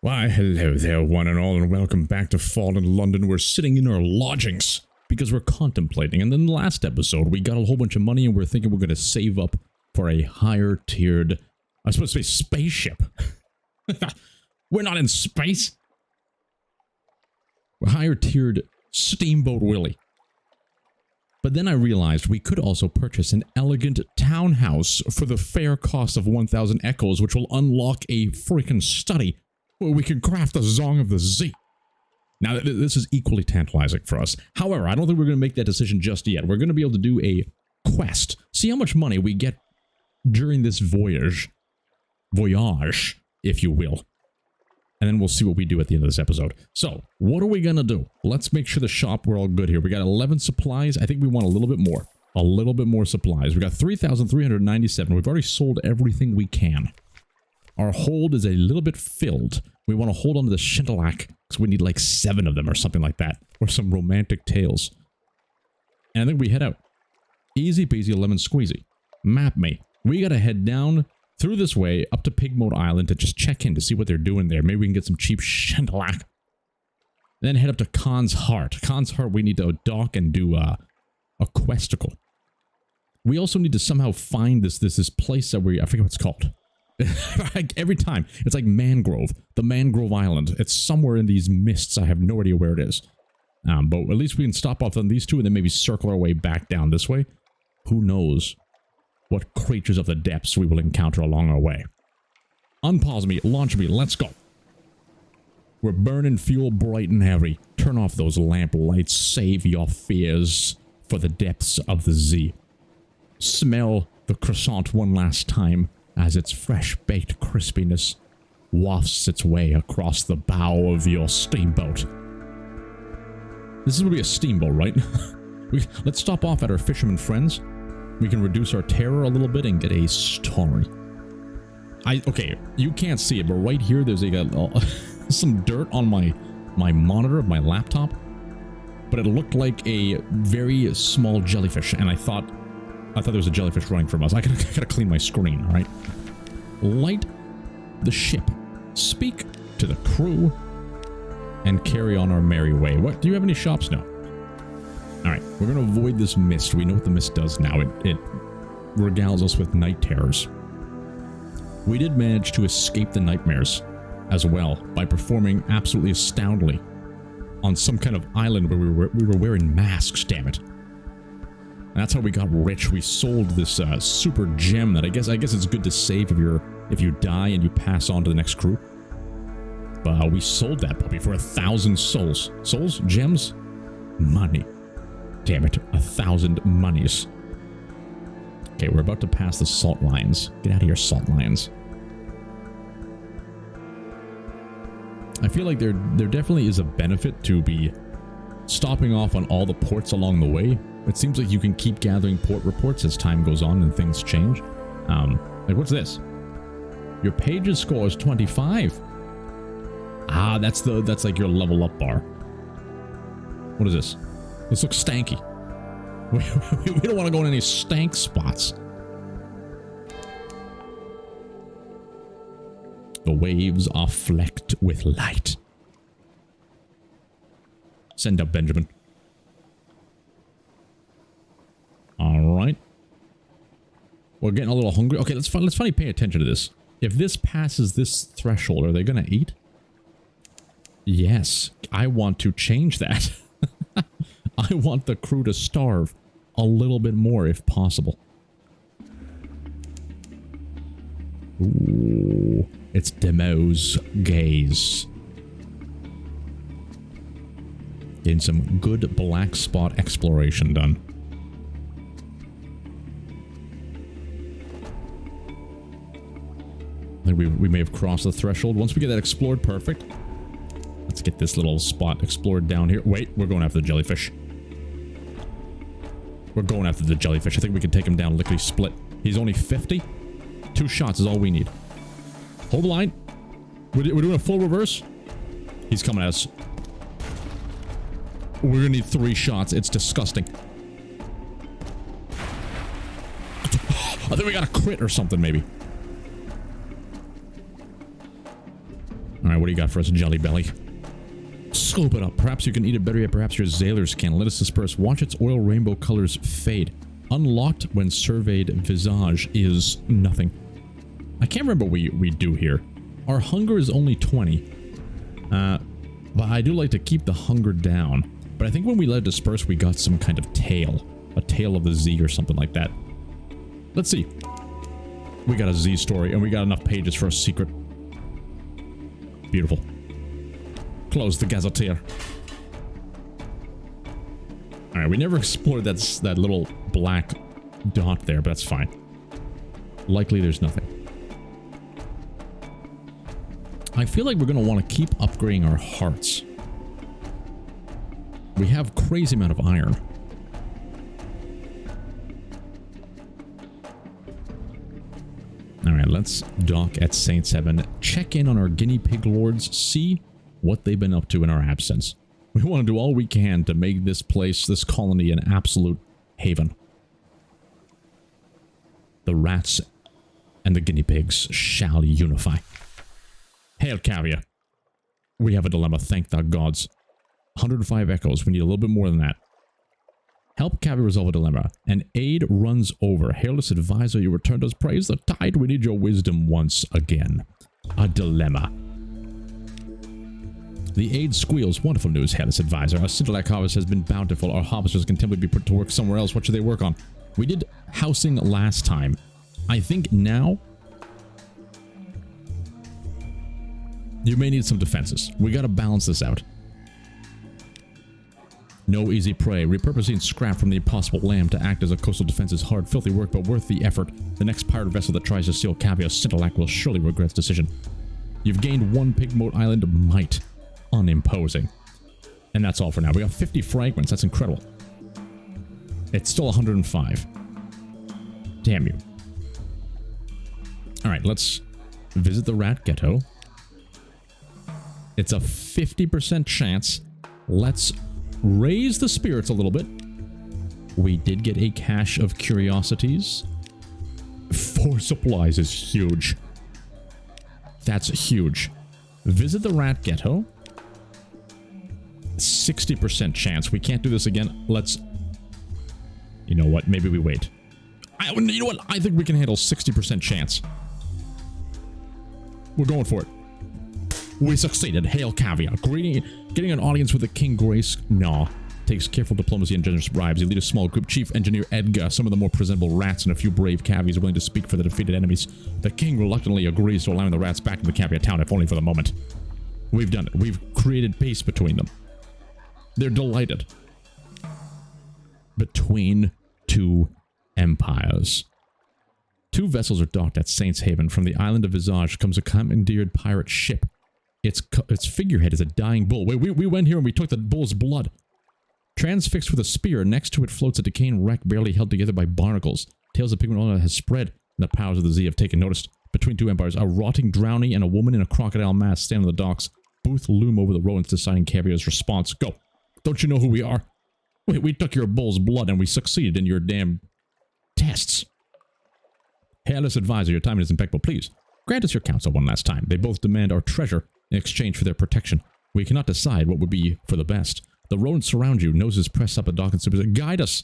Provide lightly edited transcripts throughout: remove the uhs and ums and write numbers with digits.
Why, hello there, one and all, and welcome back to Fallen London. We're sitting in our lodgings because we're contemplating. And then the last episode, we got a whole bunch of money and we're thinking we're going to save up for a higher tiered, I was supposed to say spaceship. We're not in space. We're higher tiered Steamboat Willie. But then I realized we could also purchase an elegant townhouse for the fair cost of 1,000 echoes, which will unlock a freaking study where we can craft the Song of the Sea. Now, this is equally tantalizing for us. However, I don't think we're going to make that decision just yet. We're going to be able to do a quest. See how much money we get during this voyage, if you will. And then we'll see what we do at the end of this episode. So, what are we going to do? Let's make sure the shop, we're all good here. We got 11 supplies. I think we want a little bit more. A little bit more supplies. We got 3,397. We've already sold everything we can. Our hold is a little bit filled. We want to hold on to the Shintalak because we need like 7 of them or something like that. Or some romantic tales. And I think we head out. Easy peasy lemon squeezy. Map me. We got to head down through this way up to Pigmote Island to just check in to see what they're doing there. Maybe we can get some cheap Shintalak. Then head up to Khan's Heart. Khan's Heart we need to dock and do a questicle. We also need to somehow find this place that I forget what it's called. Every time it's like mangrove, the mangrove island. It's somewhere in these mists. I have no idea where it is, but at least we can stop off on these two and then maybe circle our way back down this way. Who knows what creatures of the depths we will encounter along our way. Unpause me, launch me, let's go. We're burning fuel bright and heavy. Turn off those lamp lights, save your fears for the depths of the sea. Smell the croissant one last time as its fresh-baked crispiness wafts its way across the bow of your steamboat. This is going to be a steamboat, right? Let's stop off at our fisherman friends. We can reduce our terror a little bit and get a story. Okay, you can't see it, but right here there's some dirt on my monitor of my laptop. But it looked like a very small jellyfish, and I thought there was a jellyfish running from us. I gotta clean my screen, alright? Light the ship. Speak to the crew. And carry on our merry way. What? Do you have any shops? No. Alright, we're gonna avoid this mist. We know what the mist does now. It regales us with night terrors. We did manage to escape the nightmares as well by performing absolutely astoundingly on some kind of island where we were wearing masks, damn it. And that's how we got rich. We sold this super gem that I guess it's good to save if you die and you pass on to the next crew. But we sold that puppy for 1,000 souls. Souls? Gems? Money. Damn it, 1,000 monies. Okay, we're about to pass the salt lines. Get out of here, salt lines. I feel like there definitely is a benefit to be stopping off on all the ports along the way. It seems like you can keep gathering port reports as time goes on and things change. Like, what's this? Your pages score is 25. Ah, that's like your level up bar. What is this? This looks stanky. We don't want to go in any stank spots. The waves are flecked with light. Send up, Benjamin. Alright. We're getting a little hungry. Okay, let's finally pay attention to this. If this passes this threshold, are they gonna eat? Yes. I want to change that. I want the crew to starve a little bit more if possible. Ooh. It's Demo's gaze. Getting some good black spot exploration done. I think we may have crossed the threshold. Once we get that explored, perfect. Let's get this little spot explored down here. Wait, we're going after the jellyfish. We're going after the jellyfish. I think we can take him down lickety split. He's only 50. 2 shots is all we need. Hold the line. We're doing a full reverse. He's coming at us. We're gonna need 3 shots. It's disgusting. I think we got a crit or something, maybe. Alright, Alright, what do you got for us, Jelly Belly? Scoop it up. Perhaps you can eat it better yet. Perhaps your sailors can. Let us disperse. Watch its oil rainbow colors fade. Unlocked when surveyed visage is nothing. I can't remember what we do here. Our hunger is only 20. But I do like to keep the hunger down. But I think when we let it disperse, we got some kind of tail. A tail of the Z or something like that. Let's see. We got a Z story, and we got enough pages for a secret. Beautiful. Close the gazetteer. Alright, we never explored that little black dot there, but that's fine. Likely there's nothing. I feel like we're going to want to keep upgrading our hearts. We have crazy amount of iron. Alright, let's dock at Saints Heaven. Check in on our guinea pig lords. See what they've been up to in our absence. We want to do all we can to make this place, this colony, an absolute haven. The rats and the guinea pigs shall unify. Hail, Caviar. We have a dilemma, thank the gods. 105 echoes, we need a little bit more than that. Help Caviar resolve a dilemma. An aid runs over. Hairless advisor, you return us praise the tide. We need your wisdom once again. A dilemma. The aid squeals. Wonderful news, Hairless advisor. Our Cinderlac harvest has been bountiful. Our harvesters can simply be put to work somewhere else. What should they work on? We did housing last time. I think now you may need some defenses. We gotta balance this out. No easy prey. Repurposing scrap from the impossible lamb to act as a coastal defense is hard, filthy work, but worth the effort. The next pirate vessel that tries to steal Caviar Cinderlac will surely regret its decision. You've gained 1 Pigmote Island might. Unimposing. And that's all for now. We got 50 fragments. That's incredible. It's still 105. Damn you. Alright, let's visit the rat ghetto. It's a 50% chance. Let's raise the spirits a little bit. We did get a cache of curiosities. 4 supplies is huge. That's huge. Visit the rat ghetto. 60% chance. We can't do this again. Let's... You know what? Maybe we wait. You know what? I think we can handle 60% chance. We're going for it. We succeeded. Hail Caviar. Getting an audience with the King Grace. No. Takes careful diplomacy and generous bribes. You lead a small group. Chief Engineer Edgar, some of the more presentable rats, and a few brave cavies are willing to speak for the defeated enemies. The king reluctantly agrees to allowing the rats back to the Caviar town, if only for the moment. We've done it. We've created peace between them. They're delighted. Between 2 empires. 2 vessels are docked at Saints Haven. From the island of Visage comes a commandeered pirate ship. Its figurehead is a dying bull. Wait, we went here and we took the bull's blood. Transfixed with a spear, next to it floats a decaying wreck barely held together by barnacles. Tales of Pigmote Island has spread, and the powers of the Z have taken notice. Between 2 empires, a rotting drowning and a woman in a crocodile mask stand on the docks. Both loom over the rodents, deciding Caviar's response. Go. Don't you know who we are? Wait, we took your bull's blood and we succeeded in your damn tests. Hairless advisor, your timing is impeccable. Please, grant us your counsel one last time. They both demand our treasure in exchange for their protection. We cannot decide what would be for the best. The rodents surround you, noses press up a dock and super. Guide us!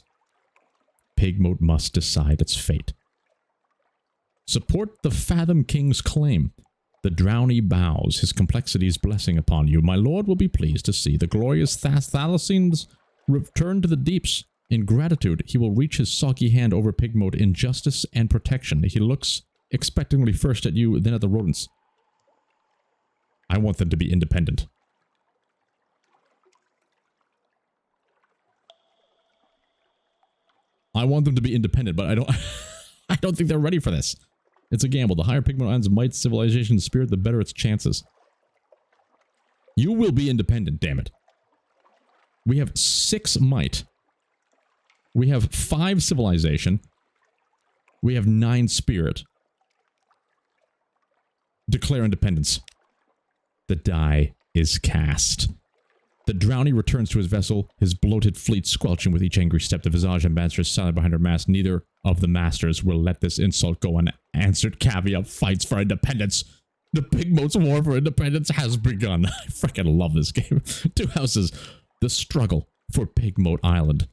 Pigmote must decide its fate. Support the Fathom King's claim. The drowny bows, his complexity's blessing upon you. My lord will be pleased to see the glorious Thalassines return to the deeps. In gratitude, he will reach his soggy hand over Pigmote in justice and protection. He looks expectantly first at you, then at the rodents. I want them to be independent. I want them to be independent, but I don't think they're ready for this. It's a gamble. The higher Pigmote Island's might, civilization, and spirit, the better its chances. You will be independent, damn it. We have 6 might. We have 5 civilization. We have 9 spirit. Declare independence. The die is cast. The drowning returns to his vessel, his bloated fleet squelching with each angry step. The Visage ambassador is silent behind her mast. Neither of the masters will let this insult go unanswered. Caviar fights for independence. The Pigmote's war for independence has begun. I freaking love this game. 2 houses. The struggle for Pigmote Island.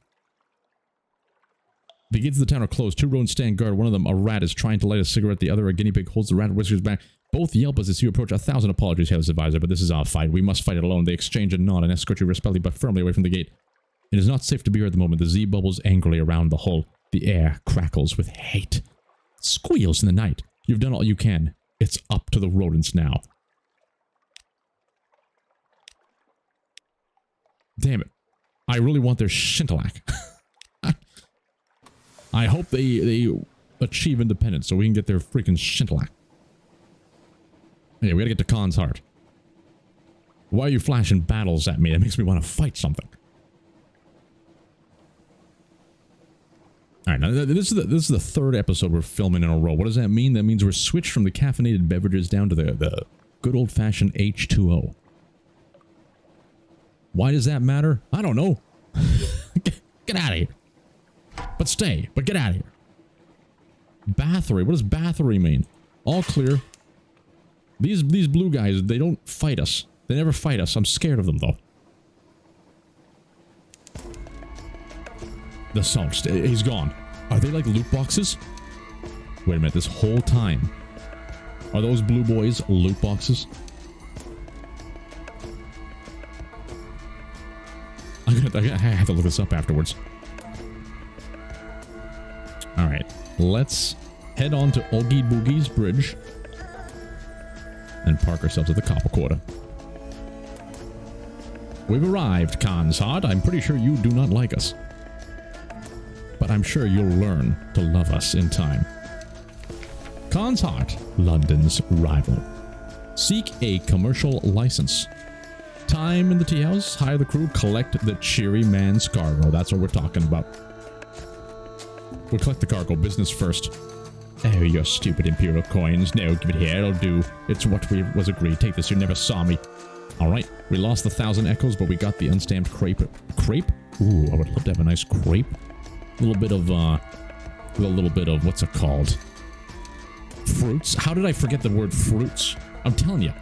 The gates of the town are closed. 2 rodents stand guard. One of them, a rat, is trying to light a cigarette. The other, a guinea pig, holds the rat whiskers back. Both yelp as they see you approach. 1,000 apologies, House Advisor, but this is our fight. We must fight it alone. They exchange a nod and escort you respectfully but firmly away from the gate. It is not safe to be here at the moment. The Z bubbles angrily around the hull. The air crackles with hate. Squeals in the night. You've done all you can. It's up to the rodents now. Damn it. I really want their shintalak. I hope they achieve independence so we can get their freaking shintalak. Yeah, we gotta get to Khan's heart. Why are you flashing battles at me? That makes me want to fight something. Alright, now this is the 3rd episode we're filming in a row. What does that mean? That means we're switched from the caffeinated beverages down to the good old-fashioned H2O. Why does that matter? I don't know. Get out of here. But stay. But get out of here. Bathory. What does bathory mean? All clear. These blue guys, they don't fight us. They never fight us. I'm scared of them, though. The salt. He's gone. Are they like loot boxes? Wait a minute. This whole time. Are those blue boys loot boxes? I have to look this up afterwards. Alright. Let's head on to Oogie Boogie's bridge. And park ourselves at the Copper Quarter. We've arrived, Khan's heart. I'm pretty sure you do not like us. But I'm sure you'll learn to love us in time. Khan's heart, London's rival. Seek a commercial license. Time in the tea house, hire the crew, collect the cheery man's cargo. That's what we're talking about. We'll collect the cargo, business first. Oh, your stupid imperial coins. No, give it here, it'll do. It's what was agreed. Take this, you never saw me. Alright, we lost the 1,000 echoes, but we got the unstamped crepe. Crepe? Ooh, I would love to have a nice crepe. A little bit of, what's it called? Fruits? How did I forget the word fruits? I'm telling you.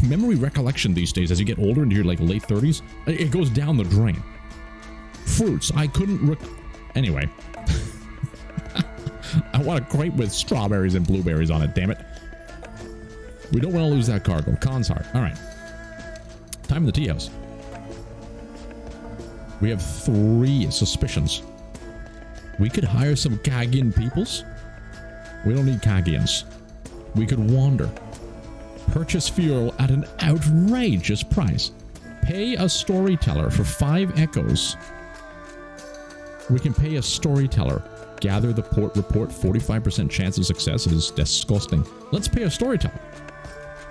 Memory recollection these days, as you get older into your, like, late 30s, it goes down the drain. Fruits. I couldn't anyway. I want a crepe with strawberries and blueberries on it, damn it. We don't want to lose that cargo. Khan's heart. Alright. Time in the tea house. We have 3 suspicions. We could hire some Kagian peoples. We don't need Kagians. We could wander. Purchase fuel at an outrageous price. Pay a storyteller for 5 echoes. We can pay a storyteller. Gather the port report. 45% chance of success. It is disgusting. Let's pay a storyteller.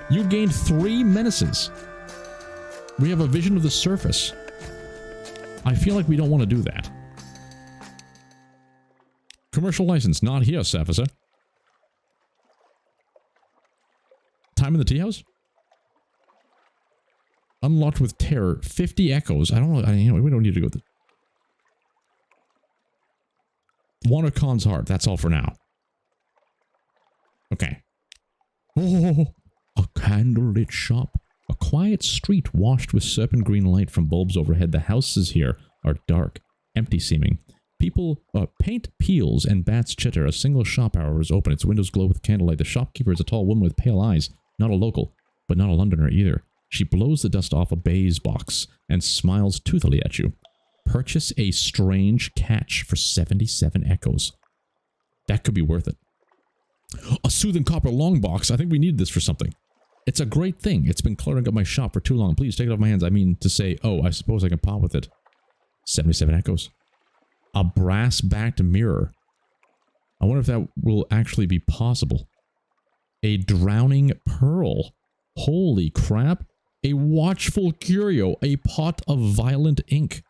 You gained 3 menaces. We have a vision of the surface. I feel like we don't want to do that. Commercial license. Not here, officer. Time in the tea house? Unlocked with terror. 50 echoes. I don't know. We don't need to go. Wander Khan's heart. That's all for now. Okay. Oh, a candlelit shop. A quiet street washed with serpent green light from bulbs overhead. The houses here are dark, empty seeming. People paint peels and bats chitter. A single shop hour is open. Its windows glow with candlelight. The shopkeeper is a tall woman with pale eyes. Not a local, but not a Londoner either. She blows the dust off a baize box and smiles toothily at you. Purchase a strange catch for 77 echoes. That could be worth it. A soothing copper long box. I think we need this for something. It's a great thing. It's been cluttering up my shop for too long. Please take it off my hands. I mean to say, oh, I suppose I can pop with it. 77 echoes. A brass-backed mirror. I wonder if that will actually be possible. A drowning pearl. Holy crap. A watchful curio. A pot of violent ink.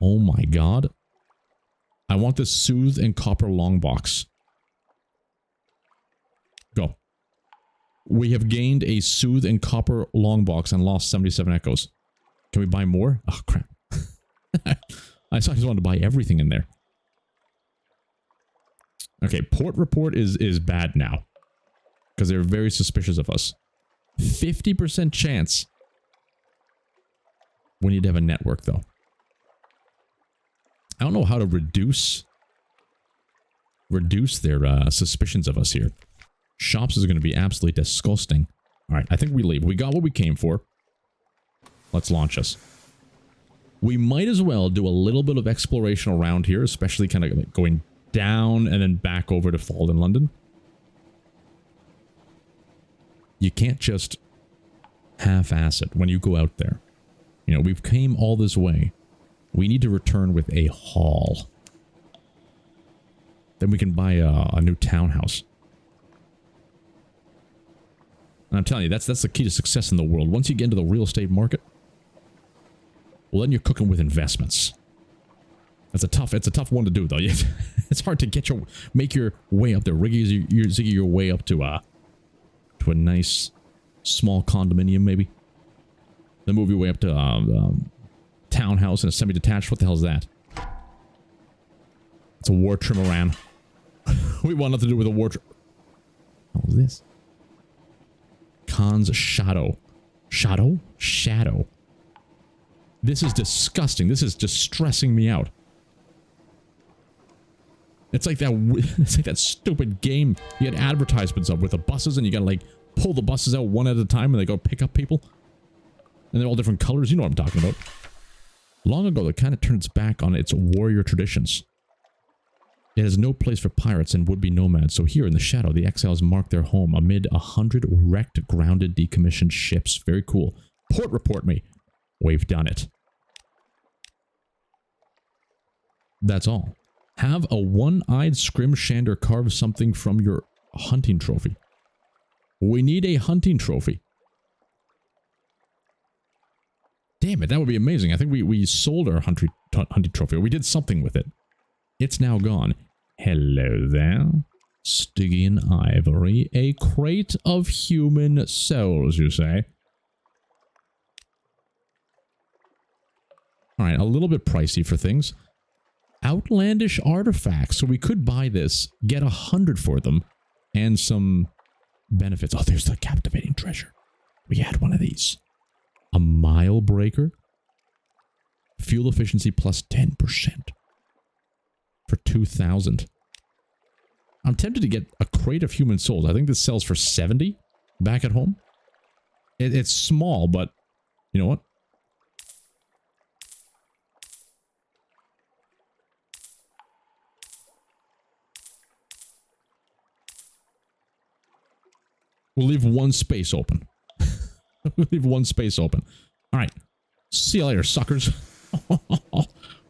Oh my god. I want this soothe and copper long box. Go. We have gained a soothe and copper long box and lost 77 echoes. Can we buy more? Oh crap. I just wanted to buy everything in there. Okay, port report is bad now. because they're very suspicious of us. 50% chance. We need to have a network, though. I don't know how to reduce their suspicions of us here. Shops is going to be absolutely disgusting. All right, I think we leave. We got what we came for. Let's launch us. We might as well do a little bit of exploration around here, especially kind of like going down and then back over to Fallen London. You can't just half-ass it when you go out there. You know, we've came all this way. We need to return with a haul. Then we can buy a new townhouse. And I'm telling you, that's the key to success in the world. Once you get into the real estate market, well, then you're cooking with investments. It's a tough one to do, though. It's hard to make your way up there. Riggy, you're zigging your way up to a nice small condominium, maybe. Then move your way up to townhouse and a semi-detached. What the hell is that? It's a war trimaran. We want nothing to do with a war What is this? Khan's Shadow. Shadow. This is disgusting. This is just stressing me out. It's like that stupid game you had advertisements of with the buses, and you gotta like pull the buses out one at a time and they go pick up people. And they're all different colors. You know what I'm talking about. Long ago, it kind of turned its back on its warrior traditions. It has no place for pirates and would-be nomads, so here in the shadow, the exiles mark their home amid 100 wrecked, grounded, decommissioned ships. Very cool. Port report me. We've done it. That's all. Have a one-eyed scrimshander carve something from your hunting trophy. We need a hunting trophy. Damn it, that would be amazing. I think we sold our hunting trophy. Or we did something with it. It's now gone. Hello there. Stygian ivory. A crate of human souls, you say? Alright, a little bit pricey for things. Outlandish artifacts. So we could buy this, get 100 for them, and some benefits. Oh, there's the captivating treasure. We had one of these. A mile breaker. Fuel efficiency plus 10%. For 2,000. I'm tempted to get a crate of human souls. I think this sells for 70 back at home. It's small, but you know what? We'll leave one space open. We'll leave one space open. All right. See you later, suckers.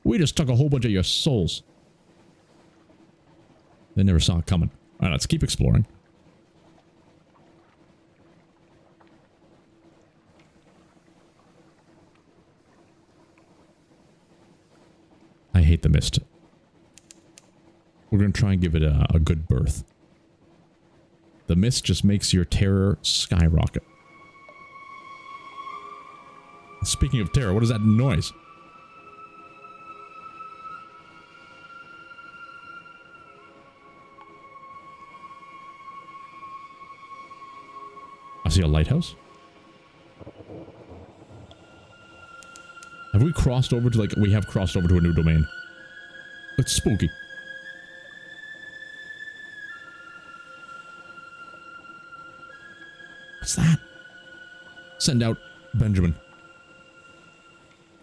We just took a whole bunch of your souls. They never saw it coming. All right, let's keep exploring. I hate the mist. We're going to try and give it a good birth. The mist just makes your terror skyrocket. Speaking of terror, what is that noise? I see a lighthouse. Have we crossed over to, like, we have crossed over to a new domain. It's spooky. What's that? Send out Benjamin.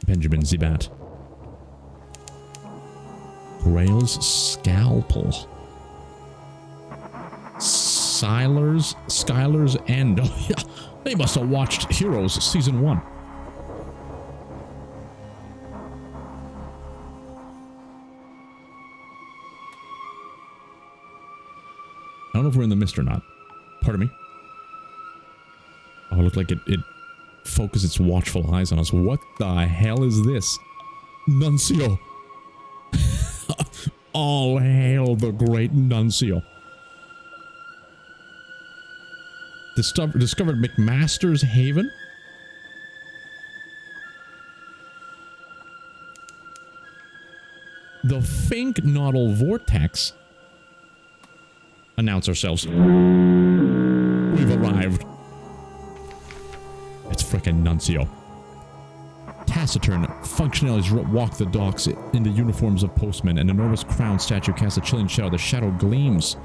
Benjamin Zibat. Grail's Scalpel. Skylar's End. Oh yeah, they must have watched Heroes Season 1. I don't know if we're in the mist or not. Pardon me. Oh, it looked like it focused its watchful eyes on us. What the hell is this? Nuncio. All hail the great Nuncio. Discovered McMaster's Haven? The Fink Nodal Vortex. Announce ourselves. We've arrived. It's frickin' Nuncio. Taciturn functionaries walk the docks in the uniforms of postmen. An enormous crowned statue casts a chilling shadow. The shadow gleams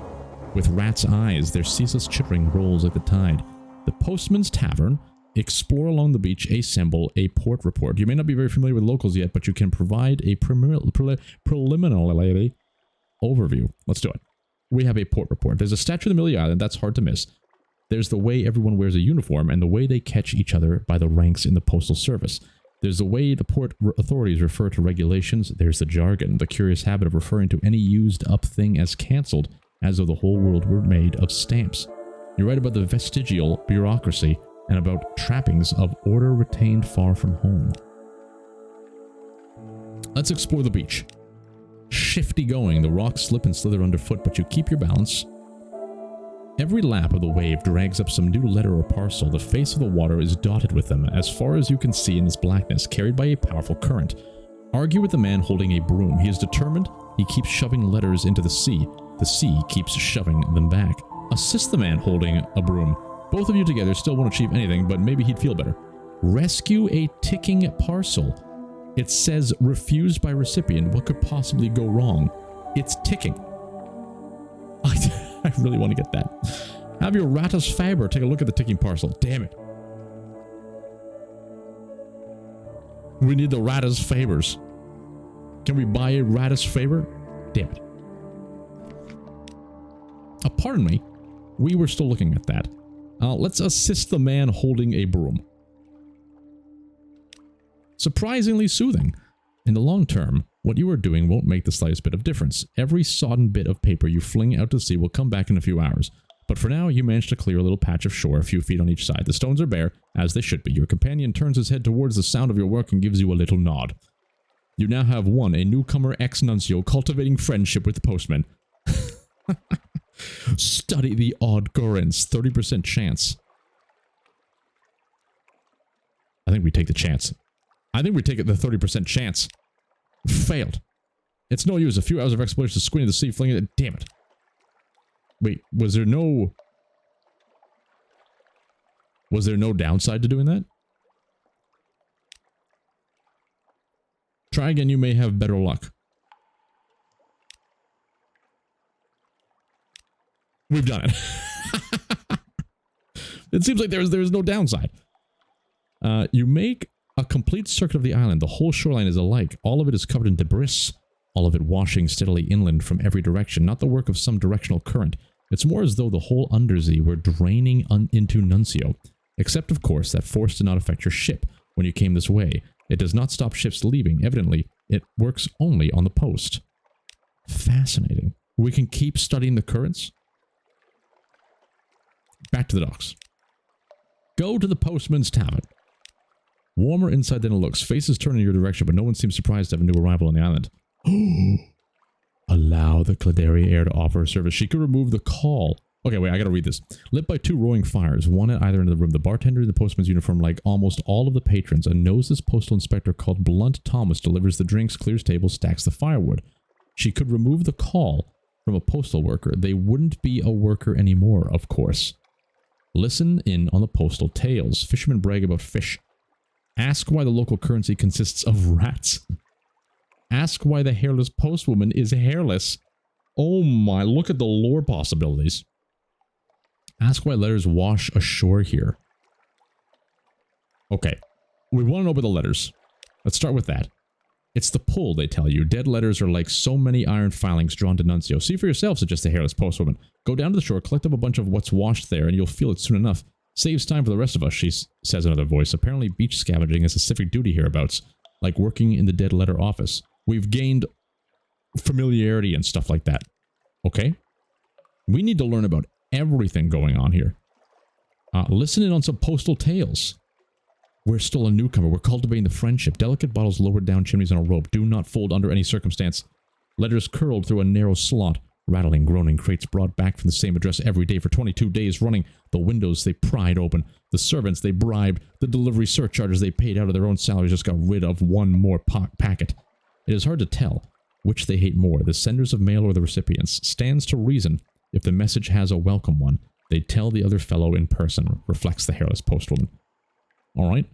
with rat's eyes. Their ceaseless chittering rolls like the tide. The Postman's Tavern. Explore along the beach. Assemble a port report. You may not be very familiar with locals yet, but you can provide a preliminary overview. Let's do it. We have a port report. There's a statue in the middle of the island. That's hard to miss. There's the way everyone wears a uniform and the way they catch each other by the ranks in the postal service. There's the way the port authorities refer to regulations. There's the jargon, the curious habit of referring to any used up thing as cancelled, as though the whole world were made of stamps. You write about the vestigial bureaucracy and about trappings of order retained far from home. Let's explore the beach. Shifty going, the rocks slip and slither underfoot, but you keep your balance. Every lap of the wave drags up some new letter or parcel. The face of the water is dotted with them, as far as you can see in this blackness, carried by a powerful current. Argue with the man holding a broom. He is determined. He keeps shoving letters into the sea. The sea keeps shoving them back. Assist the man holding a broom. Both of you together still won't achieve anything, but maybe he'd feel better. Rescue a ticking parcel. It says refused by recipient. What could possibly go wrong? It's ticking. I really want to get that. Have your Ratus Faber take a look at the ticking parcel. Damn it. We need the Ratus Fabers. Can we buy a Ratus Faber? Damn it. Pardon me. We were still looking at that. Let's assist the man holding a broom. Surprisingly soothing. In the long term, what you are doing won't make the slightest bit of difference. Every sodden bit of paper you fling out to sea will come back in a few hours. But for now, you manage to clear a little patch of shore a few feet on each side. The stones are bare, as they should be. Your companion turns his head towards the sound of your work and gives you a little nod. You now have a newcomer ex-nuncio cultivating friendship with the postman. Study the odd occurrence. 30% chance. I think we take the chance. I think we take it the 30% chance. Failed. It's no use. A few hours of exploration, squinting the sea, flinging it. Damn it. Wait, was there no downside to doing that? Try again, you may have better luck. We've done it. It seems like there's no downside. You make a complete circuit of the island. The whole shoreline is alike. All of it is covered in debris. All of it washing steadily inland from every direction. Not the work of some directional current. It's more as though the whole undersea were draining into Nuncio. Except, of course, that force did not affect your ship when you came this way. It does not stop ships leaving. Evidently, it works only on the post. Fascinating. We can keep studying the currents. Back to the docks. Go to the Postman's Tavern. Warmer inside than it looks. Faces turn in your direction, but no one seems surprised to have a new arrival on the island. Allow the Claderi heir to offer her service. She could remove the call. Okay, wait, I gotta read this. Lit by two roaring fires, one at either end of the room. The bartender in the postman's uniform, like almost all of the patrons, a noseless postal inspector called Blunt Thomas delivers the drinks, clears tables, stacks the firewood. She could remove the call from a postal worker. They wouldn't be a worker anymore, of course. Listen in on the postal tales. Fishermen brag about fish. Ask why the local currency consists of rats. Ask why the hairless postwoman is hairless. Oh my, look at the lore possibilities. Ask why letters wash ashore here. Okay, we want to know about the letters. Let's start with that. It's the pull, they tell you. Dead letters are like so many iron filings drawn to Nuncio. See for yourself, suggests the hairless postwoman. Go down to the shore, collect up a bunch of what's washed there, and you'll feel it soon enough. Saves time for the rest of us, says another voice. Apparently beach scavenging is a civic duty hereabouts, like working in the dead letter office. We've gained familiarity and stuff like that. Okay? We need to learn about everything going on here. Listen in on some postal tales. We're still a newcomer. We're cultivating the friendship. Delicate bottles lowered down chimneys on a rope. Do not fold under any circumstance. Letters curled through a narrow slot. Rattling, groaning crates brought back from the same address every day for 22 days running. The windows they pried open. The servants they bribed. The delivery surcharges they paid out of their own salaries just got rid of one more packet. It is hard to tell which they hate more, the senders of mail or the recipients. Stands to reason, if the message has a welcome one, They tell the other fellow in person, reflects the hairless postwoman. All right.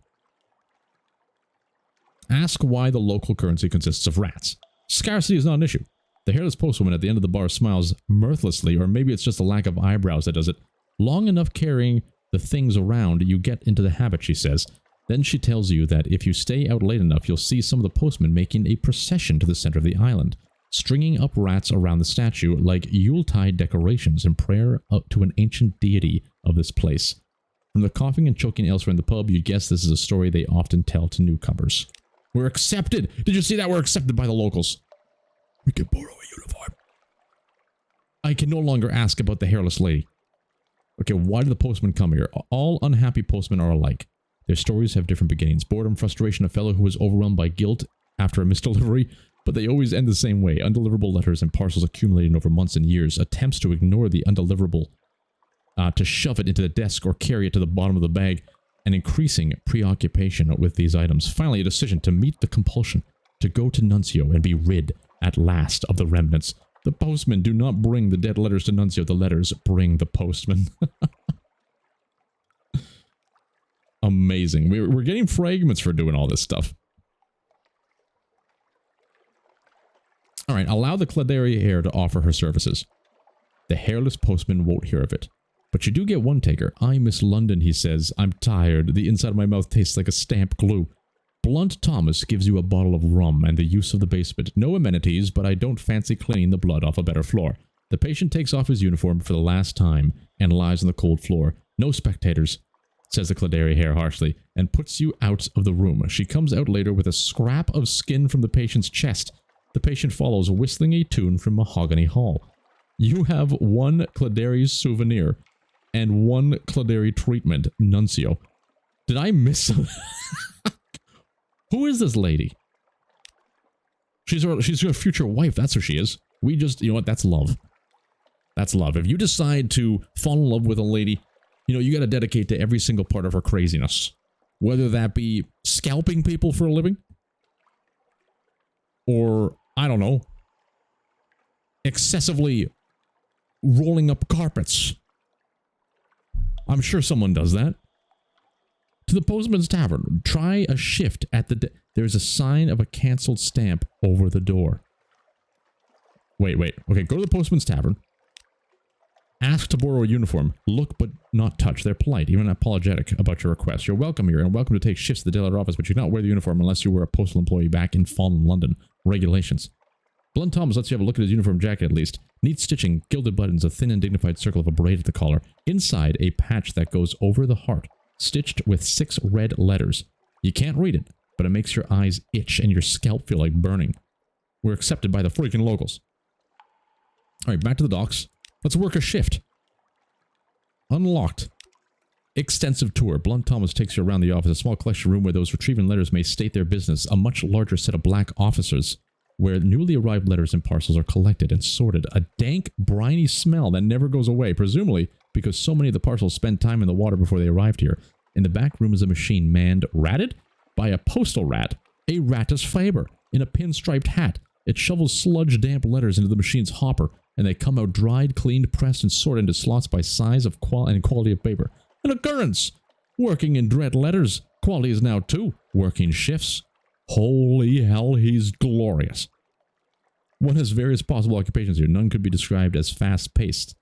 Ask why the local currency consists of rats. Scarcity is not an issue. The hairless postwoman at the end of the bar smiles mirthlessly, or maybe it's just a lack of eyebrows that does it. Long enough carrying the things around, you get into the habit, she says. Then she tells you that if you stay out late enough, you'll see some of the postmen making a procession to the center of the island, stringing up rats around the statue like Yuletide decorations in prayer to an ancient deity of this place. From the coughing and choking elsewhere in the pub, you'd guess this is a story they often tell to newcomers. We're accepted! Did you see that? We're accepted by the locals. We can borrow a uniform. I can no longer ask about the hairless lady. Okay, why do the postmen come here? All unhappy postmen are alike. Their stories have different beginnings. Boredom, frustration, a fellow who is overwhelmed by guilt after a misdelivery, but they always end the same way. Undeliverable letters and parcels accumulating over months and years. Attempts to ignore the undeliverable, to shove it into the desk or carry it to the bottom of the bag. An increasing preoccupation with these items. Finally, a decision to meet the compulsion, to go to Nuncio and be rid, at last, of the remnants. The postmen do not bring the dead letters to Nuncio. The letters bring the postman. Amazing. We're getting fragments for doing all this stuff. Alright, allow the Claderia heir to offer her services. The hairless postman won't hear of it. But you do get one taker. I miss London, he says. I'm tired. The inside of my mouth tastes like a stamp glue. Blunt Thomas gives you a bottle of rum and the use of the basement. No amenities, but I don't fancy cleaning the blood off a better floor. The patient takes off his uniform for the last time and lies on the cold floor. No spectators, says the Claderia hair harshly, and puts you out of the room. She comes out later with a scrap of skin from the patient's chest. The patient follows, whistling a tune from Mahogany Hall. You have one Claderi's souvenir and one Claderi treatment, Nuncio. Did I miss something? Who is this lady? She's your future wife, that's who she is. We just, you know what, that's love. That's love. If you decide to fall in love with a lady, you know, you gotta dedicate to every single part of her craziness. Whether that be scalping people for a living, or, I don't know, excessively rolling up carpets. I'm sure someone does that. To the Postman's Tavern. Try a shift at the... There's a sign of a cancelled stamp over the door. Wait. Okay, go to the Postman's Tavern. Ask to borrow a uniform. Look but not touch. They're polite, even apologetic about your request. You're welcome here and welcome to take shifts at the daylight office, but you cannot wear the uniform unless you were a postal employee back in fallen London. Regulations. Blunt Thomas lets you have a look at his uniform jacket at least. Neat stitching, gilded buttons, a thin and dignified circle of a braid at the collar. Inside, a patch that goes over the heart, stitched with 6 red letters. You can't read it, but it makes your eyes itch and your scalp feel like burning. We're accepted by the freaking locals. Alright, back to the docks. Let's work a shift. Unlocked. Extensive tour. Blunt Thomas takes you around the office, a small collection room where those retrieving letters may state their business. A much larger set of black officers where newly arrived letters and parcels are collected and sorted. A dank, briny smell that never goes away, presumably because so many of the parcels spend time in the water before they arrived here. In the back room is a machine manned, ratted? By a postal rat. A ratus faber, in a pinstriped hat. It shovels sludge-damp letters into the machine's hopper, and they come out dried, cleaned, pressed, and sorted into slots by size of and quality of paper. An occurrence! Working in dread letters. Quality is now 2. Working shifts. Holy hell, he's glorious. One has various possible occupations here. None could be described as fast-paced.